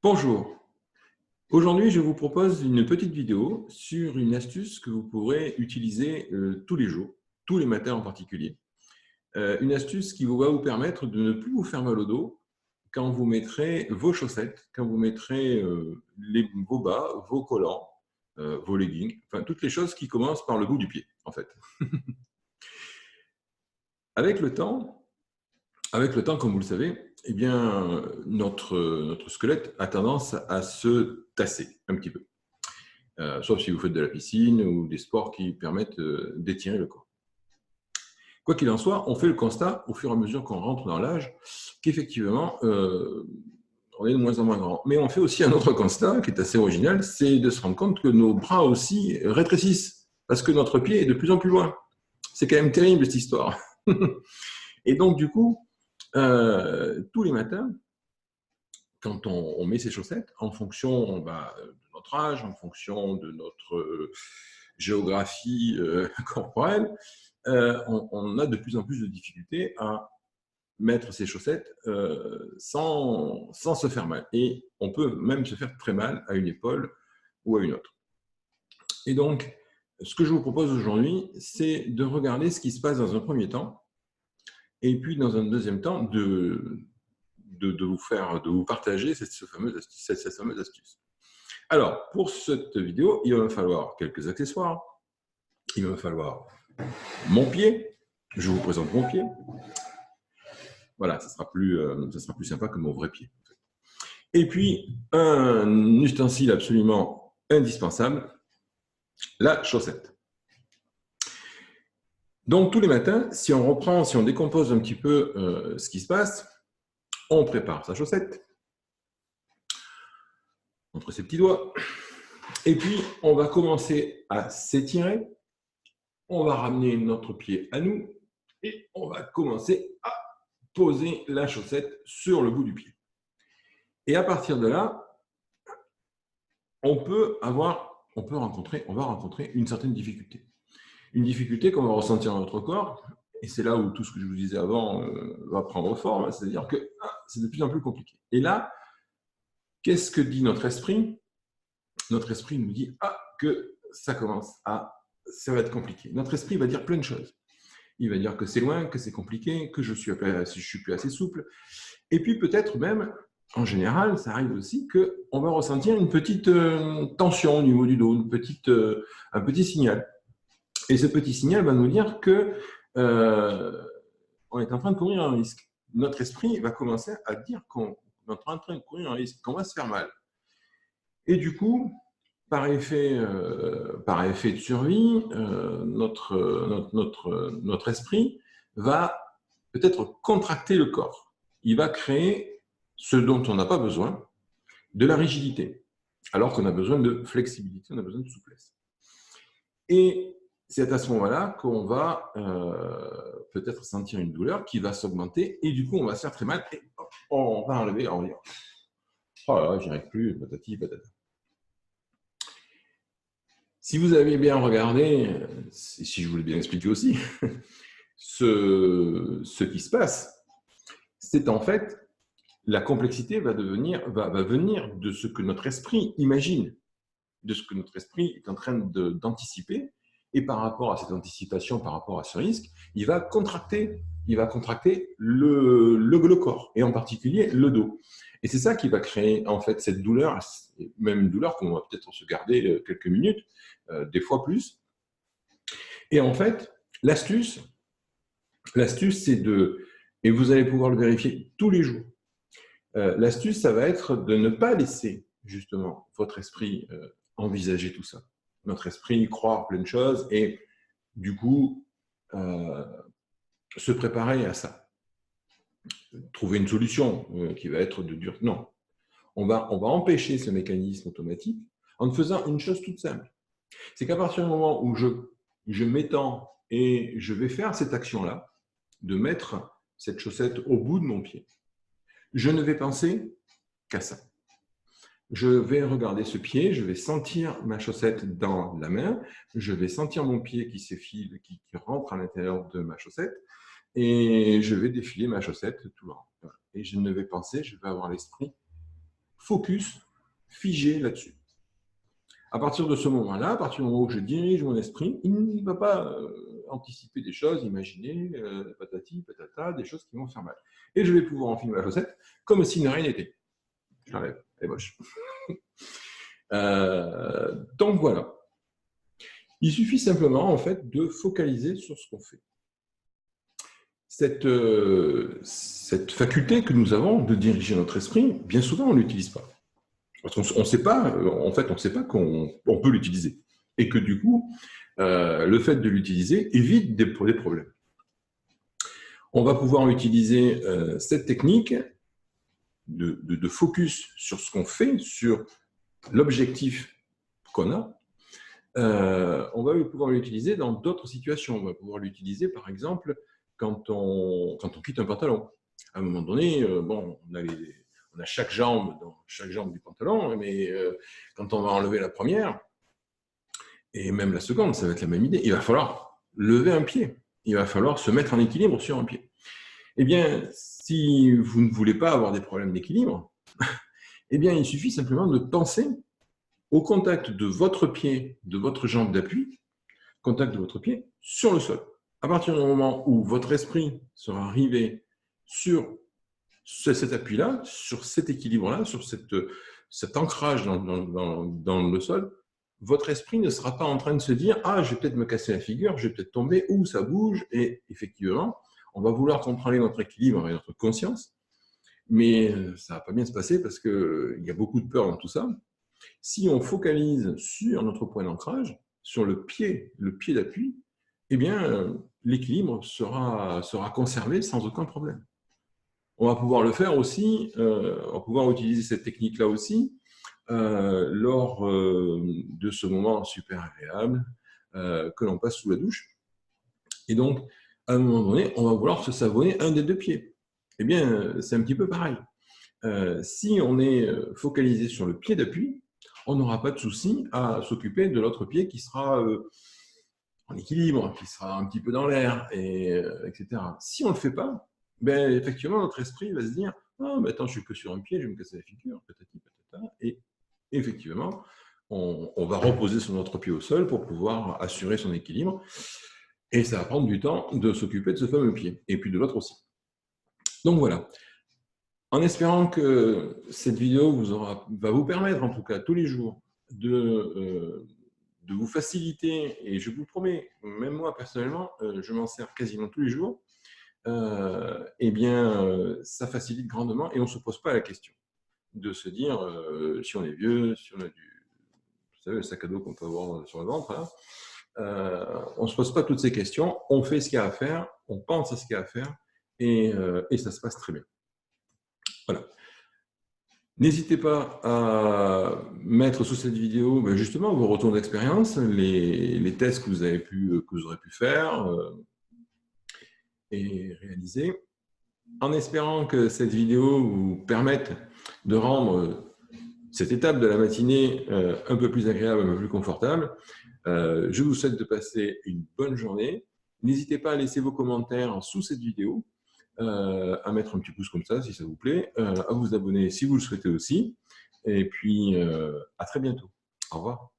Bonjour, aujourd'hui je vous propose une petite vidéo sur une astuce que vous pourrez utiliser tous les jours, tous les matins en particulier. Une astuce qui va vous permettre de ne plus vous faire mal au dos quand vous mettrez vos chaussettes, quand vous mettrez vos bas, vos collants, vos leggings, enfin toutes les choses qui commencent par le bout du pied en fait. Avec le temps, comme vous le savez, eh bien, notre squelette a tendance à se tasser un petit peu. Sauf si vous faites de la piscine ou des sports qui permettent d'étirer le corps. Quoi qu'il en soit, on fait le constat, au fur et à mesure qu'on rentre dans l'âge, qu'effectivement, on est de moins en moins grand. Mais on fait aussi un autre constat qui est assez original, c'est de se rendre compte que nos bras aussi rétrécissent, parce que notre pied est de plus en plus loin. C'est quand même terrible, cette histoire. Et donc, du coup, tous les matins, quand on met ses chaussettes, en fonction de notre âge, en fonction de notre géographie corporelle, on a de plus en plus de difficultés à mettre ses chaussettes sans se faire mal. Et on peut même se faire très mal à une épaule ou à une autre. Et donc, ce que je vous propose aujourd'hui, c'est de regarder ce qui se passe dans un premier temps, et puis dans un deuxième temps, de vous partager cette fameuse astuce. Alors, pour cette vidéo, il va me falloir quelques accessoires. Il va me falloir mon pied. Je vous présente mon pied. Voilà, ça sera plus sympa que mon vrai pied. Et puis, un ustensile absolument indispensable, la chaussette. Donc, tous les matins, si on décompose un petit peu ce qui se passe, on prépare sa chaussette entre ses petits doigts. Et puis, on va commencer à s'étirer. On va ramener notre pied à nous et on va commencer à poser la chaussette sur le bout du pied. Et à partir de là, on va rencontrer une certaine difficulté. Une difficulté qu'on va ressentir dans notre corps, et c'est là où tout ce que je vous disais avant va prendre forme, c'est-à-dire que c'est de plus en plus compliqué. Et là, qu'est-ce que dit notre esprit? Notre esprit nous dit que ça va être compliqué. Notre esprit va dire plein de choses. Il va dire que c'est loin, que c'est compliqué, que je suis plus assez souple. Et puis peut-être même, en général, ça arrive aussi qu'on va ressentir une petite tension au niveau du dos, un petit signal. Et ce petit signal va nous dire que on est en train de courir un risque. Notre esprit va commencer à dire qu'on est en train de courir un risque, qu'on va se faire mal. Et du coup, par effet de survie, notre esprit va peut-être contracter le corps. Il va créer ce dont on n'a pas besoin, de la rigidité, alors qu'on a besoin de flexibilité, on a besoin de souplesse. Et c'est à ce moment-là qu'on va peut-être sentir une douleur qui va s'augmenter et du coup, on va se faire très mal et on va enlever, on va dire « Oh là là, j'y arrive plus, patati patata ». Si vous avez bien regardé, si je voulais bien expliquer aussi, ce qui se passe, c'est en fait, la complexité va venir de ce que notre esprit imagine, de ce que notre esprit est en train d'anticiper, et par rapport à cette anticipation, par rapport à ce risque, il va contracter le corps, et en particulier le dos. Et c'est ça qui va créer en fait cette douleur, même une douleur qu'on va peut-être se garder quelques minutes, des fois plus. Et en fait, l'astuce, c'est et vous allez pouvoir le vérifier tous les jours, l'astuce, ça va être de ne pas laisser justement votre esprit envisager tout ça. Notre esprit croire plein de choses et du coup se préparer à ça. Trouver une solution qui va être de dur. Non, on va empêcher ce mécanisme automatique en faisant une chose toute simple. C'est qu'à partir du moment où je m'étends et je vais faire cette action-là, de mettre cette chaussette au bout de mon pied, je ne vais penser qu'à ça. Je vais regarder ce pied, je vais sentir ma chaussette dans la main, je vais sentir mon pied qui s'effile, qui rentre à l'intérieur de ma chaussette, et je vais défiler ma chaussette tout le long. Et je ne vais penser, je vais avoir l'esprit focus, figé là-dessus. À partir de ce moment-là, à partir du moment où je dirige mon esprit, il ne va pas anticiper des choses, imaginer, patati, patata, des choses qui vont faire mal. Et je vais pouvoir enfiler ma chaussette comme si de rien n'était. Je l'enlève, elle est moche. Donc voilà. Il suffit simplement en fait de focaliser sur ce qu'on fait. Cette faculté que nous avons de diriger notre esprit, bien souvent on ne l'utilise pas. Parce qu'on ne sait pas, en fait, on ne sait pas qu'on peut l'utiliser. Et que du coup, le fait de l'utiliser évite des problèmes. On va pouvoir utiliser cette technique de focus sur ce qu'on fait, sur l'objectif qu'on a. On va pouvoir l'utiliser dans d'autres situations. On va pouvoir l'utiliser, par exemple, quand on quitte un pantalon. À un moment donné, bon, on a chaque jambe dans chaque jambe du pantalon, mais quand on va enlever la première, et même la seconde, ça va être la même idée. Il va falloir lever un pied. Il va falloir se mettre en équilibre sur un pied. Eh bien, si vous ne voulez pas avoir des problèmes d'équilibre, eh bien, il suffit simplement de penser au contact de votre pied, de votre jambe d'appui, contact de votre pied sur le sol. À partir du moment où votre esprit sera arrivé sur cet appui-là, sur cet équilibre-là, sur cet ancrage dans le sol, votre esprit ne sera pas en train de se dire « Ah, je vais peut-être me casser la figure, je vais peut-être tomber, ou ça bouge ». Et effectivement, on va vouloir contrôler notre équilibre et notre conscience, mais ça ne va pas bien se passer parce qu'il y a beaucoup de peur dans tout ça. Si on focalise sur notre point d'ancrage, sur le pied d'appui, eh bien, l'équilibre sera conservé sans aucun problème. On va pouvoir le faire aussi, on va pouvoir utiliser cette technique-là aussi lors de ce moment super agréable que l'on passe sous la douche. Et donc, à un moment donné, on va vouloir se savonner un des deux pieds. Eh bien, c'est un petit peu pareil. Si on est focalisé sur le pied d'appui, on n'aura pas de souci à s'occuper de l'autre pied qui sera en équilibre, qui sera un petit peu dans l'air, etc. Si on ne le fait pas, ben, effectivement, notre esprit va se dire « Ah, mais attends, je suis que sur un pied, je vais me casser la figure, patati patata ». Et effectivement, on va reposer son autre pied au sol pour pouvoir assurer son équilibre. Et ça va prendre du temps de s'occuper de ce fameux pied, et puis de l'autre aussi. Donc voilà. En espérant que cette vidéo va vous permettre, en tout cas tous les jours, de vous faciliter, et je vous promets, même moi personnellement, je m'en sers quasiment tous les jours, eh bien, ça facilite grandement et on ne se pose pas la question de se dire si on est vieux, si on a vous savez, le sac à dos qu'on peut avoir sur le ventre, là, on ne se pose pas toutes ces questions, on fait ce qu'il y a à faire, on pense à ce qu'il y a à faire et ça se passe très bien. Voilà. N'hésitez pas à mettre sous cette vidéo justement vos retours d'expérience, les tests que vous aurez pu faire et réaliser. En espérant que cette vidéo vous permette de rendre cette étape de la matinée un peu plus agréable, un peu plus confortable, je vous souhaite de passer une bonne journée. N'hésitez pas à laisser vos commentaires sous cette vidéo, à mettre un petit pouce comme ça si ça vous plaît, à vous abonner si vous le souhaitez aussi. Et puis, à très bientôt. Au revoir.